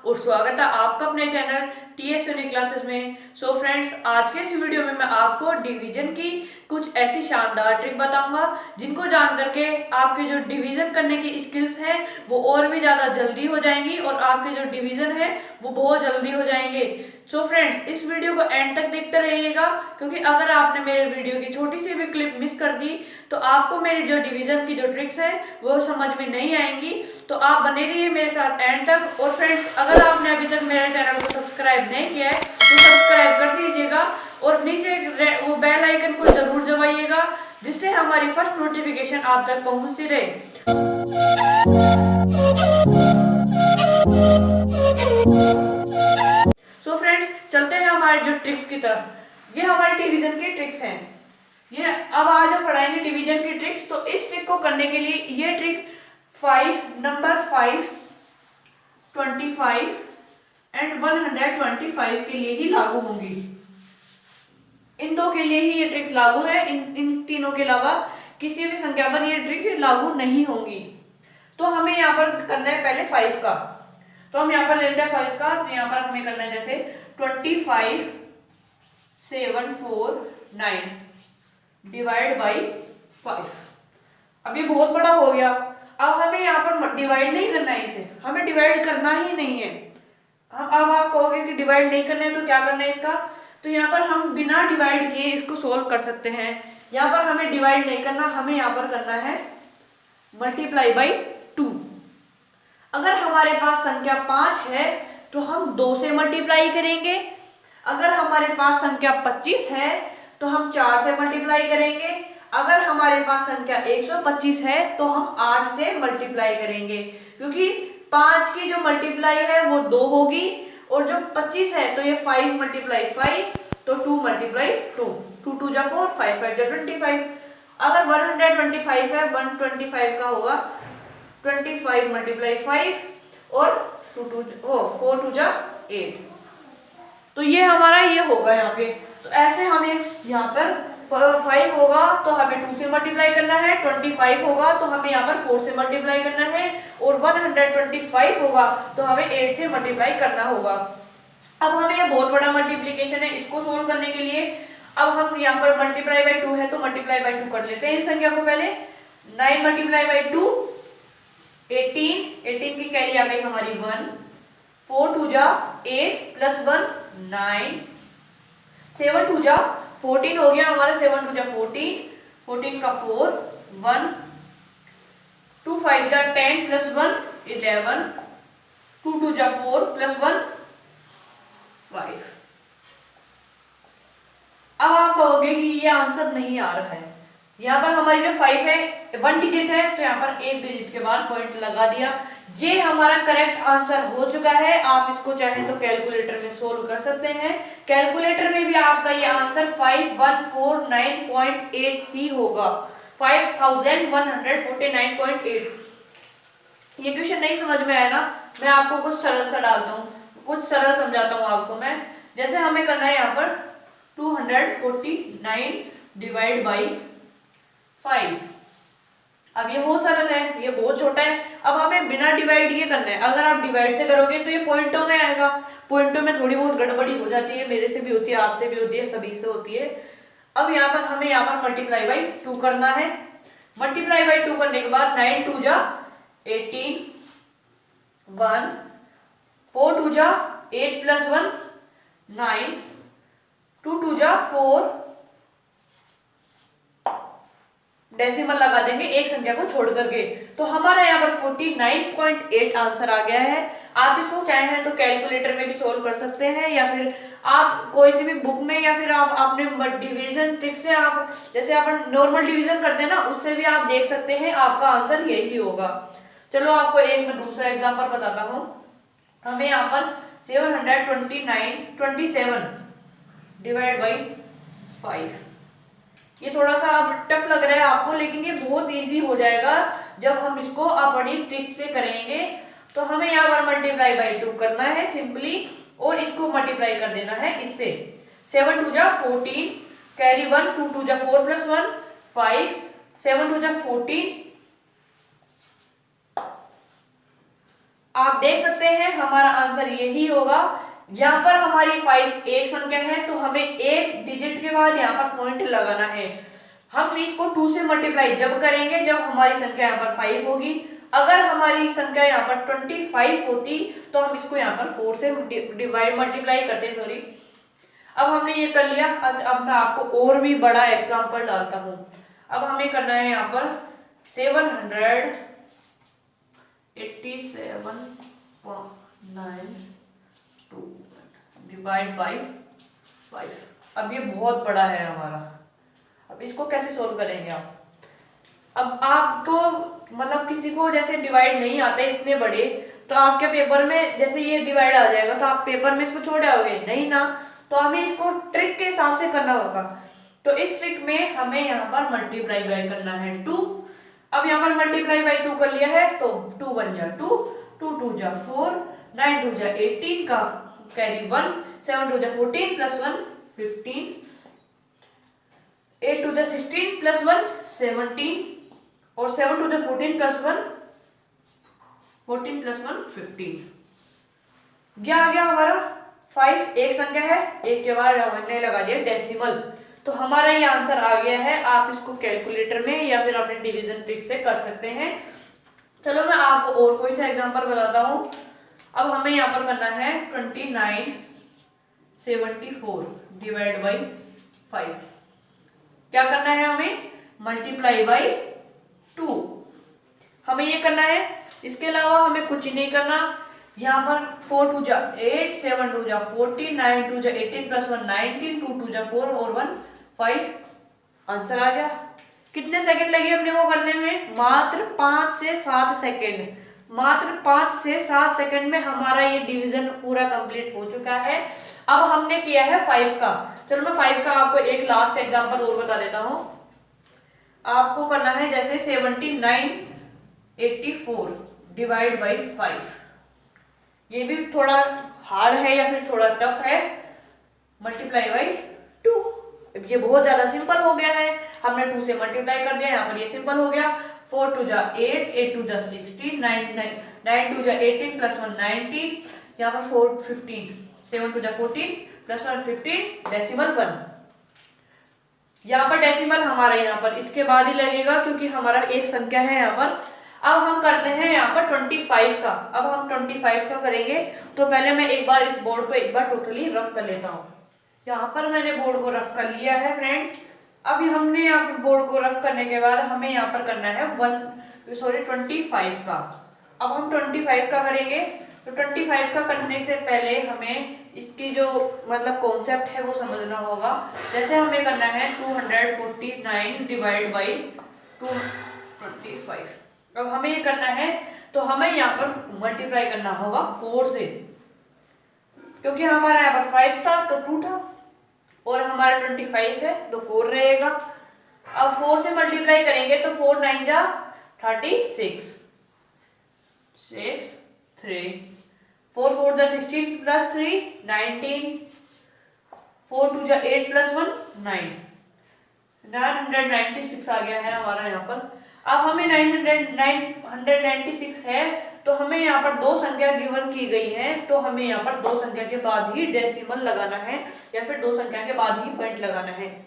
और स्वागत है आपका अपने चैनल टीएस यूनिक क्लासेस में। सो फ्रेंड्स, आज के इस वीडियो में मैं आपको डिवीजन की कुछ ऐसी शानदार ट्रिक बताऊंगा जिनको जान करके आपके जो डिवीजन करने की स्किल्स हैं वो और भी ज़्यादा जल्दी हो जाएंगी और आपके जो डिवीजन है वो बहुत जल्दी हो जाएंगे। सो फ्रेंड्स, इस वीडियो को एंड तक देखते रहिएगा, क्योंकि अगर आपने मेरे वीडियो की छोटी सी भी क्लिप मिस कर दी तो आपको मेरी जो डिवीजन की जो ट्रिक्स है वो समझ में नहीं आएंगी। तो आप बने रहिए मेरे साथ एंड तक। और फ्रेंड्स, अगर आपने अभी तक मेरे चैनल को सब्सक्राइब नहीं किया है तो सब्सक्राइब कर दीजिएगा और नीचे वो बेल आइकन को जरूर दबाइएगा, जिससे हमारी फर्स्ट नोटिफिकेशन आप तक पहुंचती रहे। सो फ्रेंड्स, चलते हैं हमारे जो ट्रिक्स की तरफ। ये हमारे डिवीजन की ट्रिक्स हैं। ये अब आज हम पढ़ाएंगे डिवीजन की ट्रिक्स। तो इस ट्रिक को करने के लिए ये ट्रिक 5 25 एंड 125 के लिए ही लागू होंगी। इन दो के लिए ही ये ट्रिक लागू है, इन तीनों के अलावा किसी भी संख्या पर ये ट्रिक लागू नहीं होंगी। तो हमें यहाँ पर करना है पहले 5 का। तो हम यहाँ पर ले लेते हैं 5 का। तो यहाँ पर हमें करना है जैसे 25 7 4 9 डिवाइड बाई 5। अब ये बहुत बड़ा हो गया। अब हमें यहाँ पर डिवाइड नहीं करना है, इसे हमें डिवाइड करना ही नहीं है। अब आप कहोगे कि डिवाइड नहीं करना है तो क्या करना है इसका। तो यहाँ पर हम बिना डिवाइड किए इसको सोल्व कर सकते हैं। यहाँ पर हमें डिवाइड नहीं करना, हमें यहाँ पर करना है मल्टीप्लाई बाई 2। अगर हमारे पास संख्या 5 है तो हम 2 से मल्टीप्लाई करेंगे। अगर हमारे पास संख्या 25 है तो हम 4 से मल्टीप्लाई करेंगे। अगर हमारे पास संख्या 125 है तो हम 8 से मल्टीप्लाई करेंगे, क्योंकि 5 की जो मल्टीप्लाई है वो 2 होगी और जो 25 है तो ये 5 मल्टीप्लाई 5 तो 2 मल्टीप्लाई 2, 2 2 जा 4, 5 5 जा 25। अगर 125 है 125 का होगा 25 मल्टीप्लाई 5 और 4 2 जा 8। तो ये हमारा ये होगा यहाँ पे। तो ऐसे हमें यहाँ पर 5 होगा तो हमें 2 से मल्टीप्लाई करना है, 25 होगा तो हमें यहाँ पर 4 से मल्टीप्लाई करना है और 125 होगा तो हमें 8 से मल्टीप्लाई करना होगा। अब हमें ये बहुत बड़ा मल्टीप्लीकेशन है, इसको सोल्व करने के लिए अब हम यहाँ पर मल्टीप्लाई बाई 2 है तो मल्टीप्लाई बाई 2 कर लेते हैं इस संख्या को पहले। 9 मल्टीप्लाई बाई 2 18, 18 की कैरी आ गई हमारी 1, 4 2 जा 8 प्लस 1 9, 7 2 जा 14 हो गया हमारा, 7 2 जा 14, 14 का 4 1, 2 5 जा 10 प्लस 1 11, 2 2 जा 4 प्लस 1 5। अब आप कहोगे कि ये आंसर नहीं आ रहा है। यहाँ पर हमारी जो 5 है 1 डिजिट है तो यहाँ पर 1 डिजिट के बाद पॉइंट लगा दिया। ये हमारा करेक्ट आंसर हो चुका है। आप इसको चाहे तो कैलकुलेटर में सोल्व कर सकते हैं। कैलकुलेटर में भी आपका ये आंसर 5149.8 ही होगा, 5149.8। ये क्वेश्चन नहीं समझ में आया ना, मैं आपको कुछ सरल सा डालता हूँ, कुछ सरल समझाता हूँ आपको मैं। जैसे हमें करना है यहाँ पर 249 डिवाइड बाई 5। अब ये बहुत सरल है, ये बहुत छोटा है। अब हमें बिना डिवाइड ये करना है। अगर आप डिवाइड से करोगे तो ये पॉइंटों में आएगा। पॉइंटों में थोड़ी बहुत गड़बड़ी हो जाती है, मेरे से भी होती है, आपसे भी होती है, सभी से होती है। अब यहाँ पर हमें यहाँ पर मल्टीप्लाई बाई 2 करना है। मल्टीप्लाई बाई 2 करने के बाद 9 2 जा 18, 1 4 2 जा 8 प्लस 1 9, 2 2 जा 4, डेसिमल लगा देंगे एक संख्या को छोड़ करके। तो हमारा यहाँ पर 49.8 आंसर आ गया है। आप इसको चाहे तो कैलकुलेटर में भी सोल्व कर सकते हैं, या फिर आप कोई सी भी बुक में, या फिर आप अपने डिवीजन ट्रिक से, आप जैसे आप नॉर्मल डिवीजन करते हैं ना, उससे भी आप देख सकते हैं, आपका आंसर यही होगा। चलो आपको एक मैं दूसरा एग्जाम्पल बताता हूँ। हमें यहाँ पर 727 डिवाइड बाई 5। ये थोड़ा सा अब टफ लग रहा है आपको, लेकिन ये बहुत इजी हो जाएगा जब हम इसको अपनी ट्रिक से करेंगे। तो हमें यहाँ पर मल्टीप्लाई बाई 2 करना है सिंपली, और इसको मल्टीप्लाई कर देना है इससे। 7 2 जा 14 कैरी 1, 2 2 जा 4 प्लस 1 5, 7 2 जा 14 आप देख सकते हैं हमारा आंसर यही होगा। यहाँ पर हमारी 5 एक संख्या है तो हमें एक डिजिट के बाद यहाँ पर पॉइंट लगाना है। हम इसको 2 से मल्टीप्लाई जब करेंगे जब हमारी संख्या यहाँ पर 5 होगी। अगर हमारी संख्या यहाँ पर 25 होती तो हम इसको यहाँ पर 4 से डिवाइड मल्टीप्लाई करते, सॉरी। अब हमने ये कर लिया। अब मैं आपको और भी बड़ा एग्जांपल डालता हूँ। अब हमें करना है यहाँ पर 787.921 डिवाइड बाई 5। अब ये बहुत बड़ा है हमारा। अब इसको कैसे सोल्व करेंगे आप? अब आपको मतलब किसी को जैसे डिवाइड नहीं आते इतने बड़े, तो आपके पेपर में जैसे ये डिवाइड आ जाएगा तो आप पेपर में इसको छोड़ आओगे नहीं ना, तो हमें इसको ट्रिक के हिसाब से करना होगा। तो इस ट्रिक में हमें यहाँ पर मल्टीप्लाई बाय करना है 2। अब यहाँ पर मल्टीप्लाई बाय 2 कर लिया है तो 2 1 जा 2, 2 2 जा 4, 9 2 जा 18 का कैरी 1, 7 2 जा 14 प्लस 1 15, 8 2 जा 16 प्लस 1 17 और 7 2 जा 14 प्लस 1 14 प्लस 1 15। क्या आ गया हमारा? 5 एक संख्या है, एक के बाद हमने लगा दिया डेसिमल, तो हमारा ये आंसर आ गया है। आप इसको कैलकुलेटर में या फिर अपने डिवीजन ट्रिक से कर सकते हैं। चलो मैं आपको और कोई सा एग्जांपल बताता हूँ। अब हमें यहाँ पर करना है 2974 डिवाइड बाई 5। क्या करना है हमें? मल्टीप्लाई बाई 2 हमें ये करना है। इसके अलावा हमें कुछ ही नहीं करना। यहाँ पर 4 2 जा 8, 7 2 जा 14, 9 2 जा 18 प्लस 1 19, 2 2 जा 4 और 1 5। आंसर आ गया। कितने सेकंड लगे अपने को करने में? मात्र 5 से 7 सेकंड। मात्र 5 से 7 सेकंड में हमारा ये डिवीजन पूरा कंप्लीट हो चुका है। अब हमने किया है 5 का। चलो मैं 5 का आपको एक लास्ट एग्जांपल और बता देता हूँ। आपको करना है जैसे 7984 डिवाइड बाई 5। ये भी थोड़ा हार्ड है या फिर थोड़ा टफ है। Multiply by 2। ये बहुत ज्यादा सिंपल हो गया है। हमने 2 से मल्टीप्लाई कर दिया, यहाँ पर ये सिंपल हो गया। 4 2 जा 8, 8 2 जा 16, 9 2 जा 18 प्लस 1 19, यहाँ पर 4 15, 7 2 जा 14 प्लस 1 15 डेसिमल 1। यहाँ पर डेसिमल हमारा यहाँ पर इसके बाद ही लगेगा क्योंकि हमारा एक संख्या है यहाँ पर। अब हम करते हैं यहाँ पर 25 का। अब हम 25 का करेंगे तो पहले मैं एक बार इस बोर्ड को एक बार टोटली रफ कर लेता हूँ। यहाँ पर मैंने बोर्ड को रफ कर लिया है फ्रेंड्स। अभी हमने यहाँ पर बोर्ड को रफ करने के बाद हमें यहाँ पर करना है 25 का। अब हम 25 का करेंगे तो 25 का करने से पहले हमें इसकी जो मतलब कॉन्सेप्ट है वो समझना होगा। जैसे हमें करना है 249 डिवाइड बाई 225। अब हमें ये करना है तो हमें यहाँ पर मल्टीप्लाई करना होगा 4 से, क्योंकि हमारा यहाँ पर 5 था तो 2 था और हमारा 25 है तो 4 रहेगा। अब 4 से मल्टीप्लाई करेंगे तो 4 9 जा 36, 6 3, 4 4 जा 16 प्लस 3 19, 4 2 जा 8 प्लस 1 9, 996 आ गया है हमारा यहाँ पर। अब हमें 996 है तो हमें यहाँ पर दो संख्या गिवन की गई है, तो हमें यहाँ पर दो संख्या के बाद ही डेसिमल लगाना है या फिर दो संख्या के बाद ही पॉइंट लगाना है।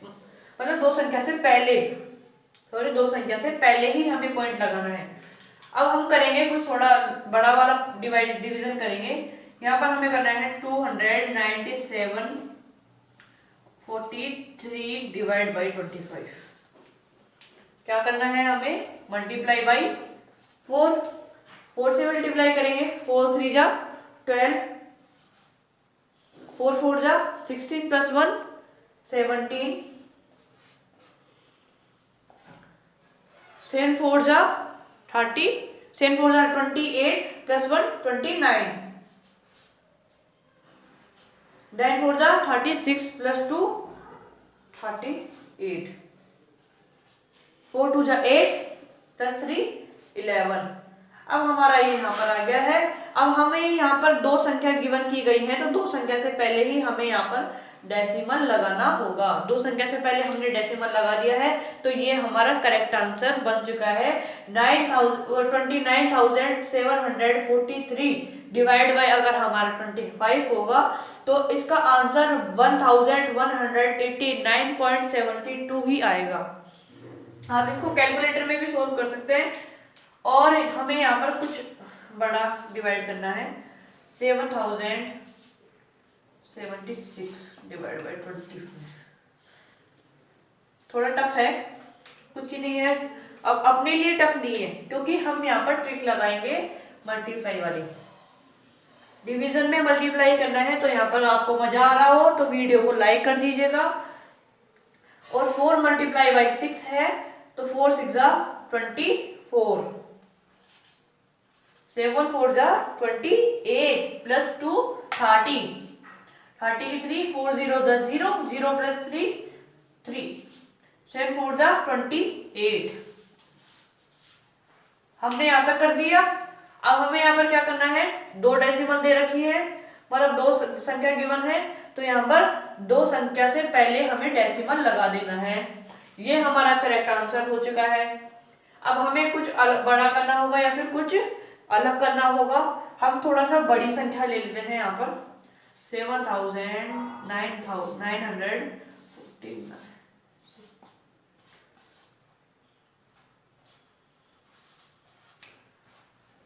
मतलब दो संख्या से पहले, सॉरी दो संख्या से पहले ही हमें पॉइंट लगाना है। अब हम करेंगे कुछ थोड़ा बड़ा वाला डिवीजन करेंगे। यहाँ पर हमें करना है 297.43 डिवाइड बाई 25। क्या करना है हमें? Multiply by 4। 4 से मल्टीप्लाई करेंगे, 4 3 जा 12, 4 4 जा 16 प्लस 1 17, 7 4 जा 30, 7 4 जा 28 प्लस 1 29, 9 4 जा 36 प्लस 2 38, 4 2 जा 8 प्लस 3 11। अब हमारा ये यहाँ पर आ गया है। अब हमें यहाँ पर दो संख्या गिवन की गई है तो दो संख्या से पहले ही हमें यहाँ पर डेसिमल लगाना होगा। दो संख्या से पहले हमने डेसिमल लगा दिया है, तो ये हमारा करेक्ट आंसर बन चुका है 29,743 डिवाइड बाय, अगर हमारा 25 होगा तो इसका आंसर 1189.72 ही आएगा। आप इसको कैलकुलेटर में भी सोल्व कर सकते हैं, और हमें यहाँ पर कुछ बड़ा डिवाइड करना है। 7076 डिवाइड बाय 25 थोड़ा टफ है, कुछ ही नहीं है। अब अपने लिए टफ नहीं है, क्योंकि हम यहाँ पर ट्रिक लगाएंगे मल्टीप्लाई वाली। डिवीजन में मल्टीप्लाई करना है, तो यहाँ पर आपको मजा आ रहा हो तो वीडियो को लाइक कर दीजिएगा। और 4 मल्टीप्लाई बाई 6 है, तो 4 6 जा 24, 7 4 जा 28 प्लस 2 30, 33, 4 0 जा 0, 0 प्लस 3 3, 7 4 जा 28। हमने यहाँ तक कर दिया। अब हमें यहाँ पर क्या करना है, 2 डेसिमल दे रखी है, मतलब 2 संख्या गिवन है, तो यहाँ पर 2 संख्या से पहले हमें डेसिमल लगा देना है। ये हमारा करेक्ट आंसर हो चुका है। अब हमें कुछ बड़ा करना होगा या फिर कुछ अलग करना होगा। हम थोड़ा सा बड़ी संख्या ले लेते हैं यहाँ पर 7,949।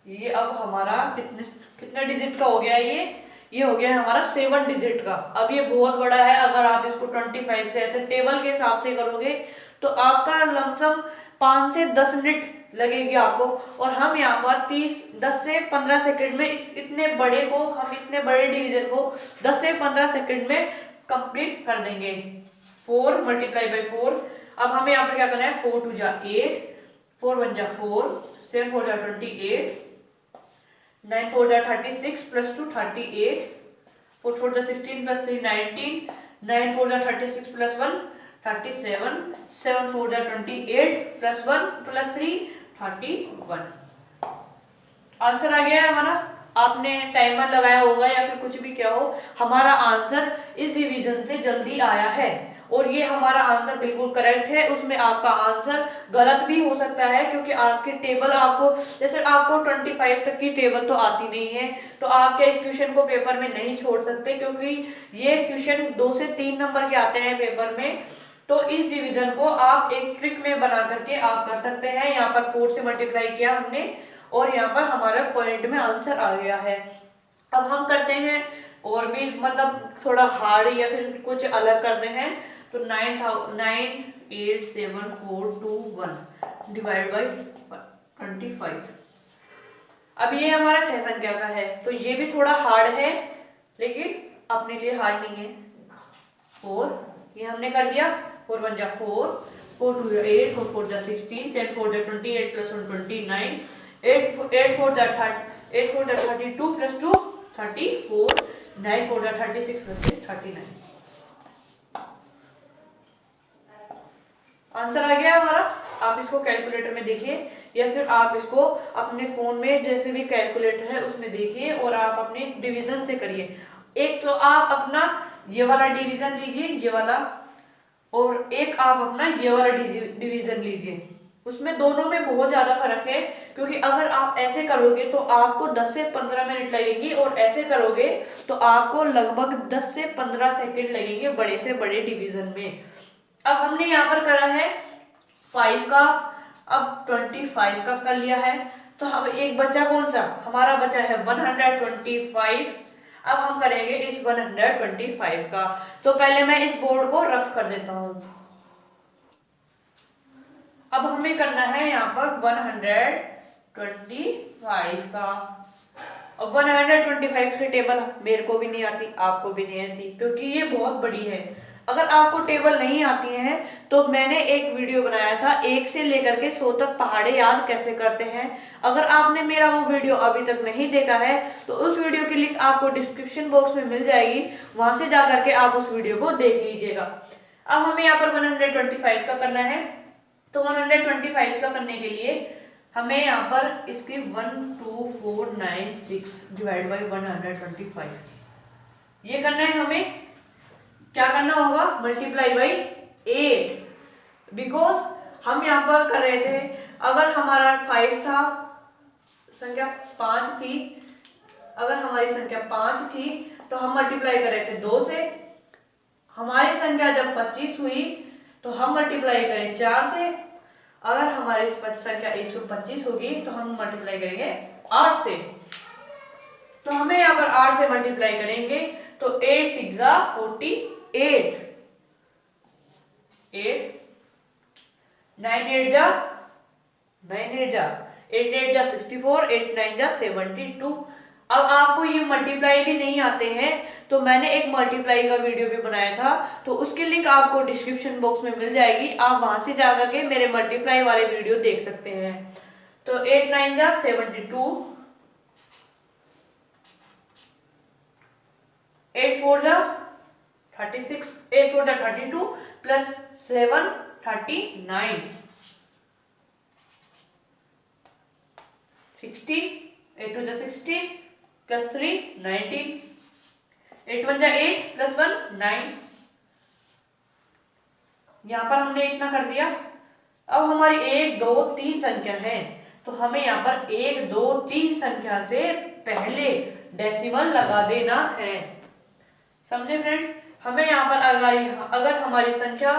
ये अब हमारा कितने डिजिट का हो गया, ये हो गया हमारा 7 डिजिट का। अब ये बहुत बड़ा है, अगर आप इसको 25 से ऐसे टेबल के हिसाब से करोगे तो आपका लमसम 5 से 10 मिनट लगेगी आपको। और हम यहाँ पर 10 से 15 सेकंड में इतने बड़े डिवीजन को 10 से 15 सेकंड में कंप्लीट कर देंगे। 4 मल्टीप्लाई बाई 4। अब हमें यहाँ पर क्या करना है, 4 2 जा 8, 4 1 जा 4, 7 4 जा 28, 9 4 जा 36 प्लस 2 38, 4 4 जा 16 प्लस 3 19, 9 4 जा 36 प्लस 1 37, 7 4 जा 28 प्लस 1 प्लस 3 31। आंसर आ गया है हमारा। आपने टाइमर लगाया होगा या फिर कुछ भी किया हो, हमारा आंसर इस डिवीजन से जल्दी आया है। और ये हमारा आंसर बिल्कुल करेक्ट है। उसमें आपका आंसर गलत भी हो सकता है, क्योंकि आपके टेबल जैसे आपको 25 तक की टेबल तो आती नहीं है, तो आप क्या इस क्वेश्चन को पेपर में नहीं छोड़ सकते, क्योंकि ये क्वेश्चन 2 से 3 नंबर के आते हैं पेपर में। तो इस डिवीजन को आप एक ट्रिक में बना करके आप कर सकते हैं। यहाँ पर 4 से मल्टीप्लाई किया हमने, और यहाँ पर हमारा पॉइंट में आंसर आ गया है। अब हम करते हैं और भी, मतलब थोड़ा हार्ड या फिर कुछ अलग करते हैं। तो 9,87421 डिवाइड बाई 25। अब ये हमारा 6 संख्या का है, तो ये भी थोड़ा हार्ड है, लेकिन अपने लिए हार्ड नहीं है। 4 ये हमने कर दिया, 4 1 जा 4, 4 2 जा 8, 4 4 जा 16, 7 4 जा 28 प्लस 1 29, 8 4 जा 32 प्लस 2 34, 9 4 जा 36 प्लस 3 39। आंसर आ गया हमारा। आप इसको कैलकुलेटर में देखिए, या फिर आप इसको अपने फोन में जैसे भी कैलकुलेटर है उसमें देखिए, और आप अपने डिवीजन से करिए। एक तो आप अपना ये वाला डिवीजन लीजिए, ये वाला, और एक आप अपना ये वाला डिवीजन लीजिए। उसमें दोनों में बहुत ज्यादा फर्क है, क्योंकि अगर आप ऐसे करोगे तो आपको 10 से 15 मिनट लगेगी, और ऐसे करोगे तो आपको लगभग 10 से 15 सेकंड लगेंगे बड़े से बड़े डिवीजन में। अब हमने यहाँ पर करा है 5 का, अब 25 का कर लिया है, तो अब एक बच्चा कौन सा हमारा बचा है 125। अब हम करेंगे इस 125 का। तो पहले मैं इस बोर्ड को रफ कर देता हूं। अब हमें करना है यहाँ पर 125 का। अब 125 की टेबल मेरे को भी नहीं आती, आपको भी नहीं आती, क्योंकि ये बहुत बड़ी है। अगर आपको टेबल नहीं आती है तो मैंने एक वीडियो बनाया था 1 से लेकर के 100 तक पहाड़े याद कैसे करते हैं। अगर आपने मेरा वो वीडियो अभी तक नहीं देखा है तो उस वीडियो की लिंक आपको डिस्क्रिप्शन बॉक्स में मिल जाएगी, वहां से जा करके आप उस वीडियो को देख लीजिएगा। अब हमें यहाँ पर 125 का करना है। तो 125 का करने के लिए हमें यहाँ पर इसकी 12496 डिवाइड बाई 125 ये करना है हमें। क्या करना होगा, मल्टीप्लाई बाई 8, बिकॉज हम यहाँ पर कर रहे थे, अगर हमारा 5 था, संख्या 5 थी, अगर हमारी संख्या 5 थी तो हम मल्टीप्लाई कर रहे थे 2 से। हमारी संख्या जब 25 हुई तो हम मल्टीप्लाई करें 4 से। अगर हमारी संख्या 125 होगी तो हम मल्टीप्लाई करेंगे 8 से। तो हमें यहाँ पर 8 से मल्टीप्लाई करेंगे तो 8 6 जा 48, 8 9 8 जा 8 8 जा 64, 8 9 जा 72। अब आपको ये मल्टीप्लाई भी नहीं आते हैं तो मैंने एक मल्टीप्लाई का वीडियो भी बनाया था, तो उसकी लिंक आपको डिस्क्रिप्शन बॉक्स में मिल जाएगी, आप वहां से जाकर के मेरे मल्टीप्लाई वाले वीडियो देख सकते हैं। तो 8 9 जा 72, 8 4 जा 36, 8 4 जा 32 प्लस 7 39, 16, 8 2 जा 16 प्लस 3 19, 8 1 जा 8 प्लस 1 9। यहां पर हमने इतना कर दिया। अब हमारी 1 2 3 संख्या है तो हमें यहाँ पर 1 2 3 संख्या से पहले डेसिमल लगा देना है, समझे फ्रेंड्स। हमें यहाँ पर अगर हमारी संख्या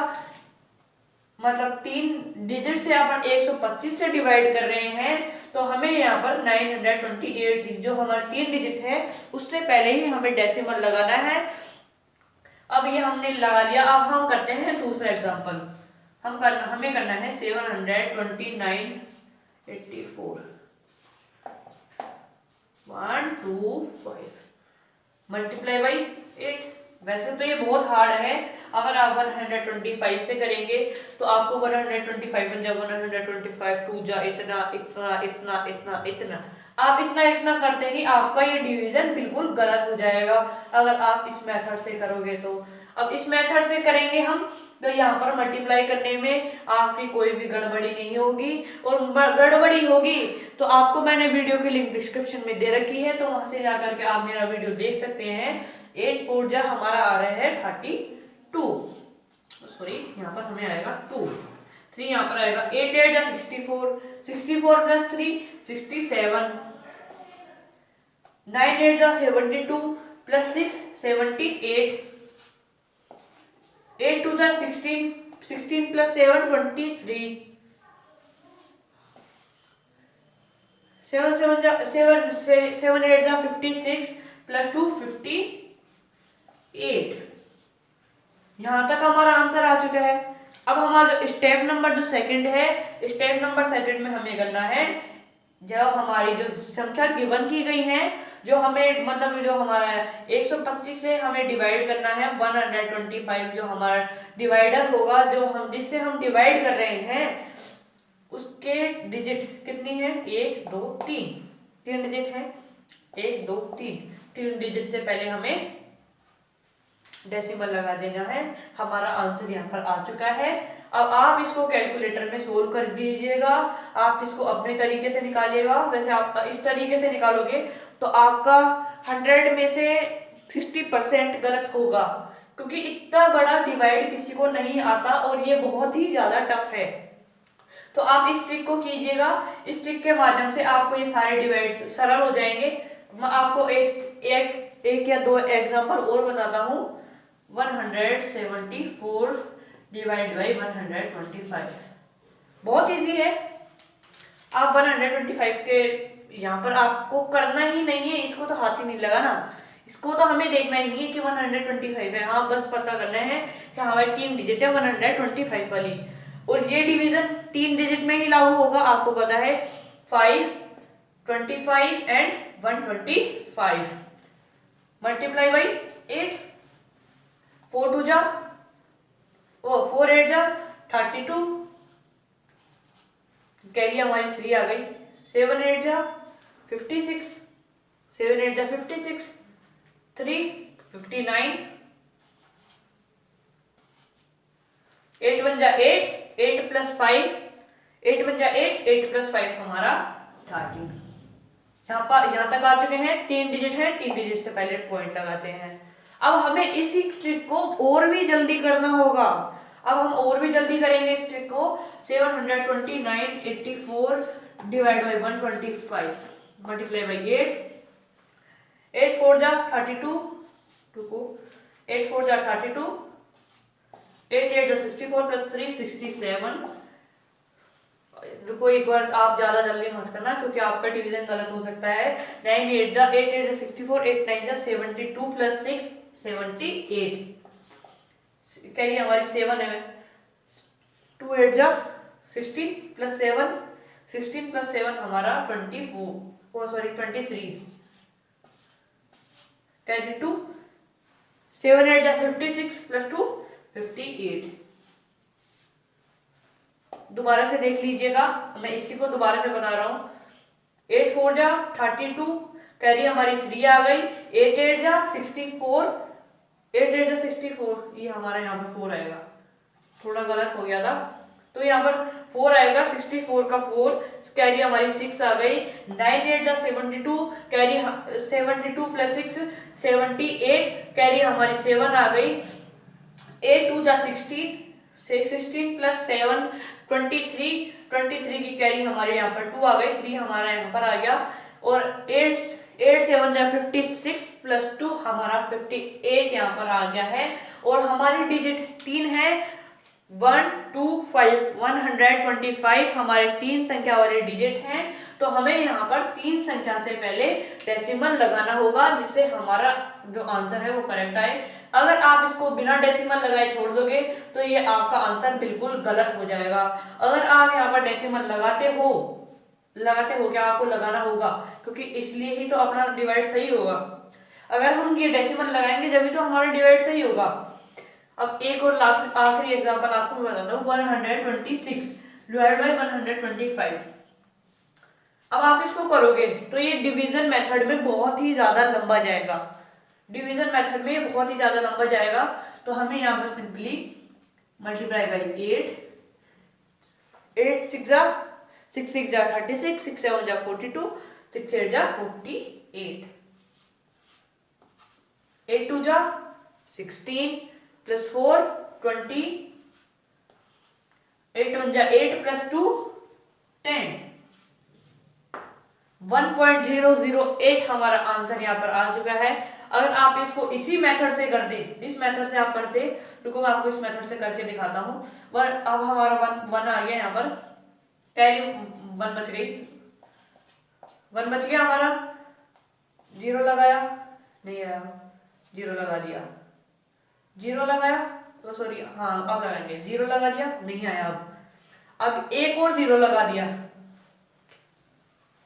मतलब 3 डिजिट से अपन 125 से डिवाइड कर रहे हैं तो हमें यहाँ पर 928 जो हमारा 3 डिजिट है उससे पहले ही हमें डेसिमल लगाना है। अब ये हमने लगा लिया। अब हम करते हैं दूसरा एग्जांपल। हमें करना है 729 84 1 2 5 मल्टीप्लाई बाई 8। वैसे तो ये बहुत हार्ड है, अगर आप 125 से करेंगे तो आपको 125 जब 125 2 जा इतना इतना इतना इतना इतना, आप इतना इतना करते ही आपका ये डिवीजन बिल्कुल गलत हो जाएगा अगर आप इस मेथड से करोगे तो। अब इस मेथड से करेंगे हम तो यहाँ पर मल्टीप्लाई करने में आपकी कोई भी गड़बड़ी नहीं होगी, और गड़बड़ी होगी तो आपको मैंने वीडियो की लिंक डिस्क्रिप्शन में दे रखी है, तो वहां से जाकर के आप मेरा वीडियो देख सकते हैं। 8 4 जा हमारा आ रहा है 32, सॉरी यहाँ पर हमें आएगा 2, 3 यहाँ पर आएगा, 8 8 जा 64, 64 प्लस 3 67, 9 8 जा 72 प्लस 6 78, 8 2 जा 16, 16 प्लस 7 23, 7 7 जा 7 8 जा 56 प्लस 2 58। यहां तक हमारा आंसर आ चुका है। अब हमारा जो स्टेप नंबर जो सेकंड है, स्टेप नंबर सेकंड में हमें करना है जो हमारी जो संख्या गिवन की गई है, जो हमें मतलब जो हमारा 125 से हमें डिवाइड करना है 125, जो हमारा डिवाइडर होगा जो हम जिससे हम डिवाइड कर रहे हैं उसके डिजिट कितनी है 1 2 3, 3 डिजिट है 1 2 3, 3 डिजिट से पहले हमें डेसिमल लगा देना है। हमारा आंसर यहाँ पर आ चुका है। अब आप इसको कैलकुलेटर में सोल्व कर दीजिएगा, आप इसको अपने तरीके से निकालिएगा। वैसे आप इस तरीके से निकालोगे तो आपका 100 में से 60% गलत होगा, क्योंकि इतना बड़ा डिवाइड किसी को नहीं आता और ये बहुत ही ज्यादा टफ है। तो आप इस ट्रिक को कीजिएगा, इस ट्रिक के माध्यम से आपको ये सारे डिवाइड सरल हो जाएंगे। मैं आपको एक या दो एग्जांपल और बताता हूँ। 174 डिवाइड बाई 125 बहुत इजी है। आप 125 के यहाँ पर आपको करना ही नहीं है, इसको तो हाथ ही नहीं लगाना, इसको तो हमें देखना ही नहीं है कि 125 है। हाँ बस पता करना है कि हमारी 3 डिजिट है 125 वाली, और ये डिवीजन 3 डिजिट में ही लागू होगा। आपको पता है 5 25 एंड 125 मल्टीप्लाई बाई 8, 4 2 जा 4 8 जा 32, कैरी हमारी 3 आ गई, 7 8 जा 56, 7 8 जा 56, 3 59, 8 1 जा 8, 8 प्लस 5, 8 1 जा 8, 8 प्लस 5 हमारा 13। यहाँ तक आ चुके हैं। 3 डिजिट है, 3 डिजिट से पहले पॉइंट लगाते हैं। अब हमें इसी ट्रिक को और भी जल्दी करना होगा। अब हम और भी जल्दी करेंगे इस ट्रिक को। 729/84 डिवाइड बाई 125 मल्टीप्लाई बाई 8, 8 4 जा 32, 2 को 8 4 जा 32, 8 8 जा 64 प्लस 3 67। रुको एक बार, आप ज्यादा जल्दी मत करना क्योंकि आपका डिवीजन गलत हो सकता है। 9 8 जा 8 8 जा 64, 8 9 जा 72 प्लस 6 78। कैरी हमारी 7 है, 2 8 जा 16 प्लस 7, 16 प्लस 7 हमारा 23। कैरी 2 7 8 जा 56 प्लस 2 58। दोबारा से देख लीजिएगा, मैं इसी को दोबारा से बता रहा हूं। 8 4 जा 32, कैरी हमारी 3 आ गई। 8 8 जा 64, 8 8 जा 64, ये हमारा यहाँ पर 4 आएगा, थोड़ा गलत हो गया था, तो यहाँ पर 4 आएगा। 64 का 4, कैरी हमारी 6 आ गई। 9 8 जा 72, कैरी 72 प्लस 6 78, कैरी हमारी 7 आ गई। 8 2 जा 16, 16 प्लस 7 23 की कैरी हमारे यहाँ पर 2 आ गई, 3 हमारा यहाँ पर आ गया। और 8 7 जा 56 प्लस 2 हमारा 58 यहाँ पर आ गया है। और हमारी डिजिट 3 है, 125 125 हमारे 3 संख्या वाले डिजिट हैं। तो हमें यहाँ पर 3 संख्या से पहले डेसिमल लगाना होगा जिससे हमारा जो आंसर है वो करेक्ट आए। अगर आप इसको बिना डेसिमल लगाए छोड़ दोगे तो ये आपका आंसर बिल्कुल गलत हो जाएगा। अगर आप यहाँ पर डेसिमल लगाते हो क्या आपको लगाना होगा, क्योंकि इसलिए ही तो अपना डिवाइड सही होगा। अगर हम ये डेसिमल लगाएंगे जब तो हमारा डिवाइड सही होगा। अब एक और आखिरी एग्जांपल आपको मैं बताता हूँ। 126 डिवाइड बाई 125। अब आप इसको करोगे तो ये डिवीजन मेथड में बहुत ही ज्यादा लंबा जाएगा। डिवीजन मेथड में बहुत ही ज्यादा लंबा जाएगा, तो हमें यहाँ पर सिंपली मल्टीप्लाई बाई 8, 8 6 जा 36 जा 36, 6 7 जा 42, 6 8 जा 48, 8 2 जा 16 प्लस 4 20, 8 1 जा 8 प्लस 2 10। 1.008 हमारा आंसर यहाँ पर आ चुका है। अगर आप इसको इसी मेथड से करते, इस मेथड से आप करते, रुको मैं आपको इस मेथड से करके दिखाता हूँ। अब हमारा 1 आ गया, यहाँ पर कैरी 1 बच गई, 1 बच गया हमारा। 0 लगाया, नहीं आया, 0 लगा दिया, 0 लगाया तो सॉरी हाँ अब लगाएंगे, 0 लगा दिया, नहीं आया। अब एक और 0 लगा दिया,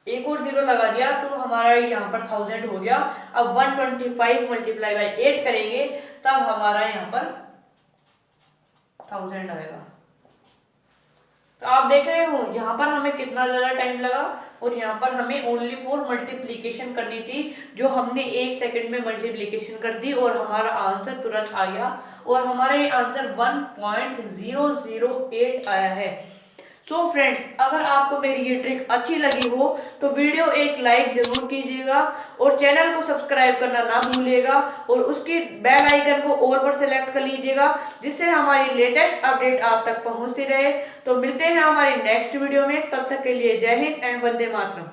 एक और 0 लगा दिया तो हमारा यहाँ पर 1000 हो गया। अब 125 मल्टीप्लाई बाई 8 करेंगे तब हमारा यहाँ पर 1000 आएगा। तो आप देख रहे हो यहाँ पर हमें कितना ज्यादा टाइम लगा, और यहाँ पर हमें ओनली फॉर मल्टीप्लीकेशन करनी थी, जो हमने 1 सेकंड में मल्टीप्लीकेशन कर दी और हमारा आंसर तुरंत आ गया। और हमारा ये आंसर 1.008 आया है। सो फ्रेंड्स, अगर आपको मेरी ये ट्रिक अच्छी लगी हो तो वीडियो एक लाइक जरूर कीजिएगा और चैनल को सब्सक्राइब करना ना भूलिएगा, और उसकी बेल आइकन को ऑल पर सेलेक्ट कर लीजिएगा जिससे हमारी लेटेस्ट अपडेट आप तक पहुंचती रहे। तो मिलते हैं हमारी नेक्स्ट वीडियो में, तब तक के लिए जय हिंद एंड वंदे मातरम।